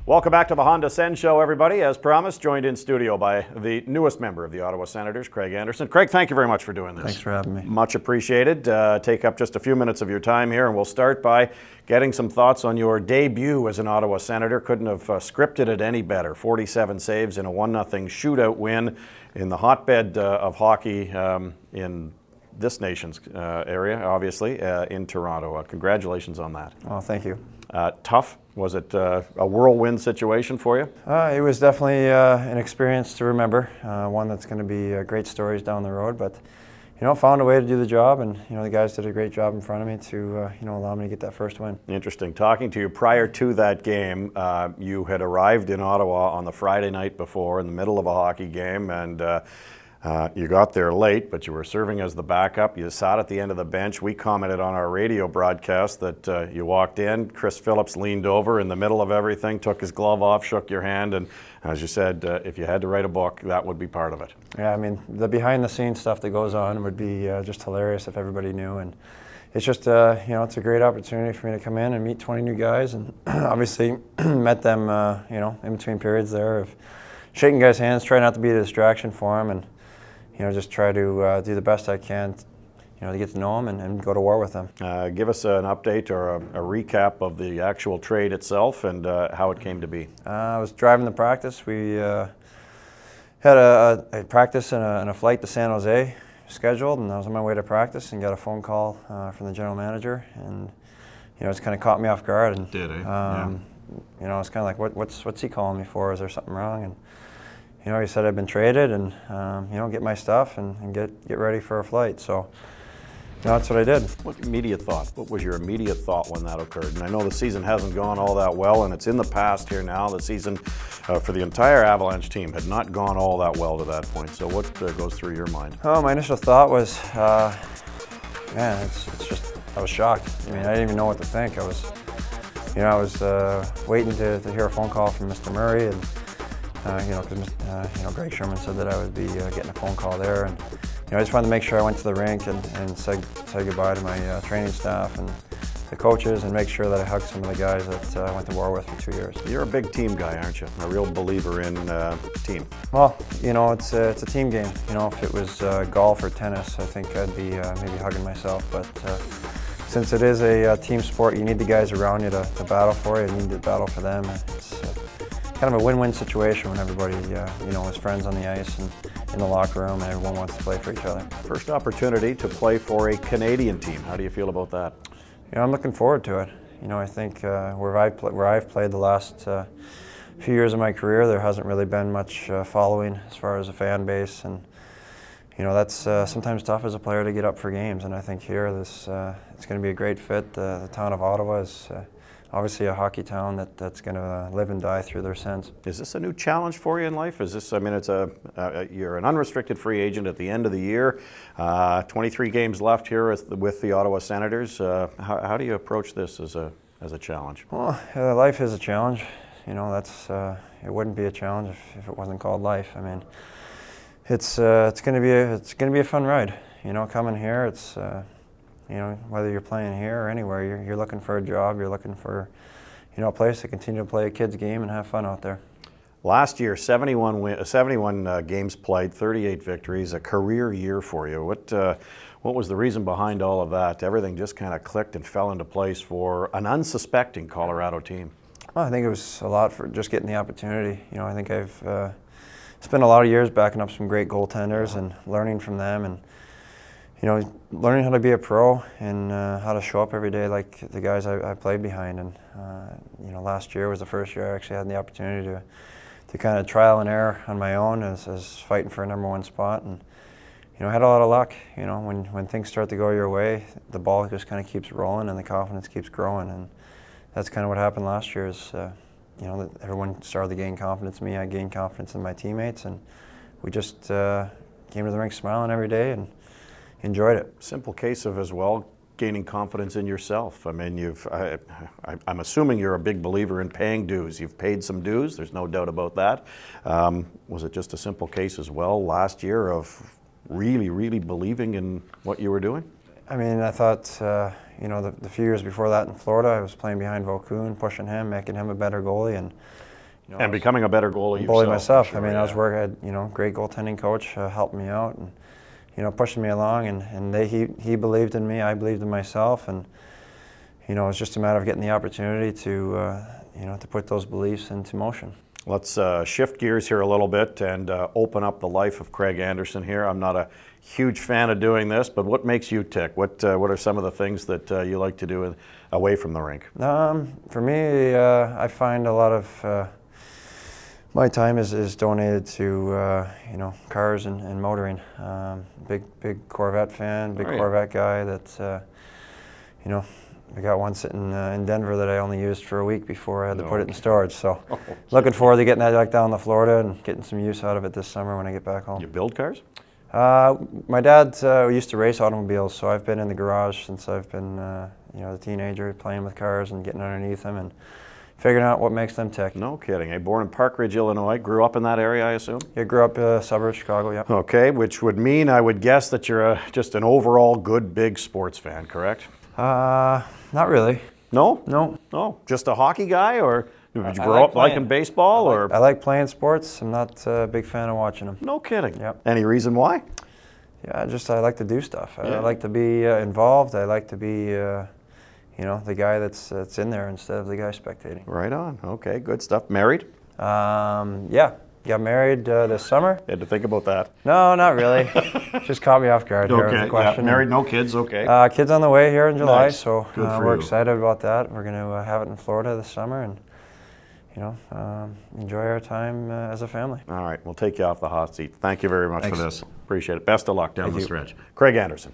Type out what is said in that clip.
Welcome back to the Honda Sens Show, everybody. As promised, joined in studio by the newest member of the Ottawa Senators, Craig Anderson. Craig, thank you very much for doing this. Thanks for having me. Much appreciated. Take up just a few minutes of your time here, and we'll start by getting some thoughts on your debut as an Ottawa Senator. Couldn't have scripted it any better. 47 saves in a 1-0 shootout win in the hotbed of hockey in this nation's area, obviously, in Toronto. Congratulations on that. Oh, thank you. Tough? Was it a whirlwind situation for you? It was definitely an experience to remember, one that's going to be great stories down the road. But found a way to do the job, and the guys did a great job in front of me to allow me to get that first win. Interesting. Talking to you prior to that game, you had arrived in Ottawa on the Friday night before, in the middle of a hockey game, and you got there late, but you were serving as the backup. You sat at the end of the bench. We commented on our radio broadcast that you walked in. Chris Phillips leaned over in the middle of everything, took his glove off, shook your hand, and as you said, if you had to write a book, that would be part of it. Yeah, I mean, the behind-the-scenes stuff that goes on would be just hilarious if everybody knew. And it's just, it's a great opportunity for me to come in and meet 20 new guys, and obviously met them, in between periods there of shaking guys' hands, trying not to be a distraction for them, and just try to do the best I can, to get to know them and go to war with them. Give us an update or a recap of the actual trade itself and how it came to be. I was driving the practice. We had a practice and a flight to San Jose scheduled, and I was on my way to practice and got a phone call from the general manager, and it's kind of caught me off guard. And did, eh? It's kind of like, what's he calling me for? Is there something wrong? And he said I'd been traded, and get my stuff and get ready for a flight. So that's what I did. What immediate thought? What was your immediate thought when that occurred? And I know the season hasn't gone all that well, and it's in the past here now. The season for the entire Avalanche team had not gone all that well to that point. So what goes through your mind? Oh, my initial thought was, man, it's just, I was shocked. I mean, I didn't even know what to think. I was waiting to hear a phone call from Mr. Murray, and because Greg Sherman said that I would be getting a phone call there, and I just wanted to make sure I went to the rink and said goodbye to my training staff and the coaches, and make sure that I hugged some of the guys that I went to war with for 2 years. You're a big team guy, aren't you? A real believer in team. Well, it's a team game. If it was golf or tennis, I think I'd be maybe hugging myself. But since it is a team sport, you need the guys around you to battle for you. You need to battle for them. It's kind of a win-win situation when everybody, is friends on the ice and in the locker room, and everyone wants to play for each other. First opportunity to play for a Canadian team. How do you feel about that? I'm looking forward to it. I think where I've played the last few years of my career, there hasn't really been much following as far as a fan base, and that's sometimes tough as a player to get up for games. And I think here, it's going to be a great fit. The town of Ottawa is obviously a hockey town that's going to live and die through their Sens. Is this a new challenge for you in life? Is this, it's you're an unrestricted free agent at the end of the year, 23 games left here with the Ottawa Senators. How do you approach this as a challenge? Well, life is a challenge. It wouldn't be a challenge if it wasn't called life. I mean, it's going to be a fun ride. Coming here, it's whether you're playing here or anywhere, you're looking for a job, you're looking for, a place to continue to play a kid's game and have fun out there. Last year, 71 games played, 38 victories, a career year for you. What was the reason behind all of that? Everything just kind of clicked and fell into place for an unsuspecting Colorado team. Well, I think it was a lot for just getting the opportunity. I think I've spent a lot of years backing up some great goaltenders and learning from them, and learning how to be a pro and how to show up every day like the guys I played behind. And last year was the first year I actually had the opportunity to kind of trial and error on my own as fighting for a #1 spot. And I had a lot of luck. When things start to go your way, the ball just kind of keeps rolling and the confidence keeps growing. And that's kind of what happened last year. Is everyone started to gain confidence in me. I gained confidence in my teammates, and we just came to the rink smiling every day and enjoyed it. Simple case of, as well, gaining confidence in yourself. I mean, I'm assuming you're a big believer in paying dues. You've paid some dues, there's no doubt about that. Was it just a simple case as well last year of really, really believing in what you were doing? I mean, I thought, the few years before that in Florida, I was playing behind Vaucoon, pushing him, making him a better goalie, and And becoming a better goalie myself. Sure, I mean, yeah. I was working. Great goaltending coach helped me out and pushing me along. And he believed in me. I believed in myself. And it was just a matter of getting the opportunity to to put those beliefs into motion. Let's shift gears here a little bit and open up the life of Craig Anderson here. I'm not a huge fan of doing this, but what makes you tick? What are some of the things that you like to do away from the rink? For me, I find a lot of my time is donated to cars and motoring. Big Corvette fan, big Corvette guy. That I got one sitting in Denver that I only used for a week before I had to put it in storage. So looking forward to getting that back down to Florida and getting some use out of it this summer when I get back home. You build cars? My dad used to race automobiles, so I've been in the garage since I've been a teenager, playing with cars and getting underneath them and figuring out what makes them tick. No kidding. Hey, born in Park Ridge, Illinois. Grew up in that area, I assume? Yeah, grew up suburb of Chicago, yeah. Okay, which would mean I would guess that you're just an overall good, big sports fan, correct? Not really. No? No. No? Just a hockey guy, or did you grow up liking baseball? I like playing sports. I'm not a big fan of watching them. No kidding. Yep. Any reason why? Yeah, I like to do stuff. Yeah. I like to be involved. I like to be, the guy that's in there instead of the guy spectating. Right on. Okay, good stuff. Married? Yeah. Got married this summer. You had to think about that. No, not really. Just caught me off guard here with the question. Yeah. Married, no kids, okay. Kids on the way here in July, Nice. so we're excited about that. We're going to have it in Florida this summer and, enjoy our time as a family. All right, we'll take you off the hot seat. Thank you very much for this. Appreciate it. Best of luck down the stretch. Craig Anderson.